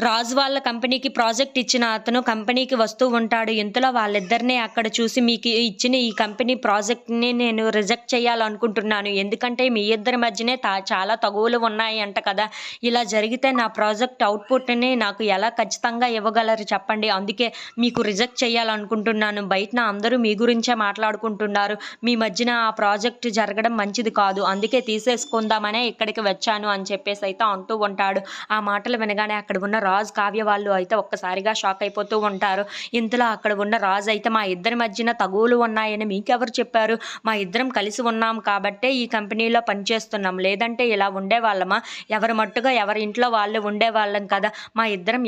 రాజు వాళ్ళ కంపెనీకి ప్రాజెక్ట్ ఇచ్చిన అతను కంపెనీకి వస్తూ ఉంటాడు. ఇంతలో వాళ్ళిద్దరిని అక్కడ చూసి మీకు ఇచ్చిన ఈ కంపెనీ ప్రాజెక్ట్‌ని నేను రిజెక్ట్ చేయాలనుకుంటున్నాను. ఎందుకంటే మీ ఇద్దరి మధ్యనే చాలా తగువులు ఉన్నాయి అంట కదా! ఇలా జరిగితే నా ప్రాజెక్ట్ అవుట్‌పుట్‌ని నాకు ఎలా ఖచ్చితంగా ఇవ్వగలరు చెప్పండి. అందుకే మీకు రిజెక్ట్ చేయాలనుకుంటున్నాను. బయటన అందరూ మీ గురించే మాట్లాడుకుంటున్నారు. మీ మధ్యన ఆ ప్రాజెక్ట్ జరగడం మంచిది కాదు. అందుకే తీసేసుకుందామనే ఇక్కడికి వచ్చాను అని చెప్పేసైతే అంటూ ఉంటాడు. ఆ మాటలు వినగానే అక్కడ ఉన్న రాజు, కావ్య వాళ్ళు అయితే ఒక్కసారిగా షాక్ అయిపోతూ ఉంటారు. ఇంతలో అక్కడ ఉన్న రాజు అయితే మా ఇద్దరి మధ్యన తగువులు ఉన్నాయని మీకెవరు చెప్పారు? మా ఇద్దరం కలిసి ఉన్నాం కాబట్టే ఈ కంపెనీలో పనిచేస్తున్నాం. లేదంటే ఇలా ఉండేవాళ్ళమా? ఎవరి మట్టుగా ఎవరి ఇంట్లో వాళ్ళు ఉండేవాళ్ళం కదా! మా ఇద్దరం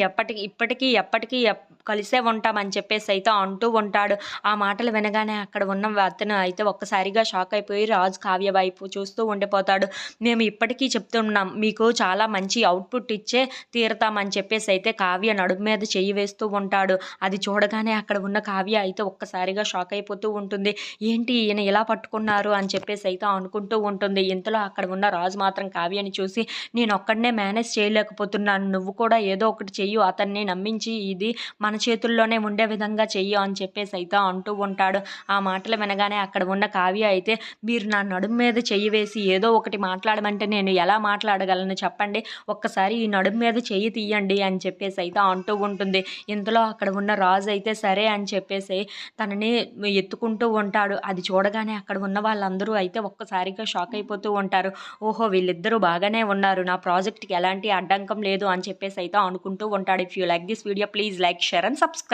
ఇప్పటికీ ఎప్పటికీ కలిసే ఉంటామని చెప్పేసైతే అంటూ ఉంటాడు. ఆ మాటలు వినగానే అక్కడ ఉన్న అతను అయితే ఒక్కసారిగా షాక్ అయిపోయి రాజు, కావ్య వైపు చూస్తూ ఉండిపోతాడు. మేము ఇప్పటికీ చెప్తున్నాం మీకు చాలా మంచి అవుట్‌పుట్ ఇచ్చే తీరతామని చెప్పేసైతే కావ్య నడుము మీద చెయ్యి వేస్తూ ఉంటాడు. అది చూడగానే అక్కడ ఉన్న కావ్య అయితే ఒక్కసారిగా షాక్ అయిపోతూ ఉంటుంది. ఏంటి ఈయన ఇలా పట్టుకున్నారు అని చెప్పేసైతే అనుకుంటూ ఉంటుంది. ఇంతలో అక్కడ ఉన్న రాజు మాత్రం కావ్యని చూసి నేనొక్కడినే మేనేజ్ చేయలేకపోతున్నాను. నువ్వు కూడా ఏదో ఒకటి చెయ్యు. అతన్ని నమ్మించి ఇది మన చేతుల్లోనే ఉండే విధంగా చెయ్యు అని చెప్పేసైతే అంటూ ఉంటాడు. ఆ మాటలు వినగానే అక్కడ ఉన్న కావ్య అయితే మీరు నా నడుము మీద చెయ్యి వేసి ఏదో ఒకటి మాట్లాడమంటే నేను ఎలా మాట్లాడగలను చెప్పండి. ఒక్కసారి ఈ నడుము మీద చెయ్యి తీయండి అని చెప్పేసైతే అంటూ ఉంటుంది. ఇంతలో అక్కడ ఉన్న రాజు అయితే సరే అని చెప్పేసి తనని ఎత్తుకుంటూ ఉంటాడు. అది చూడగానే అక్కడ ఉన్న వాళ్ళందరూ అయితే ఒక్కసారిగా షాక్ అయిపోతూ ఉంటారు. ఓహో! వీళ్ళిద్దరూ బాగానే ఉన్నారు. నా ప్రాజెక్ట్‌కి ఎలాంటి అడ్డంకం లేదు అని చెప్పేసైతే అనుకుంటూ ఉంటాడు. If you like this video please like, share and subscribe.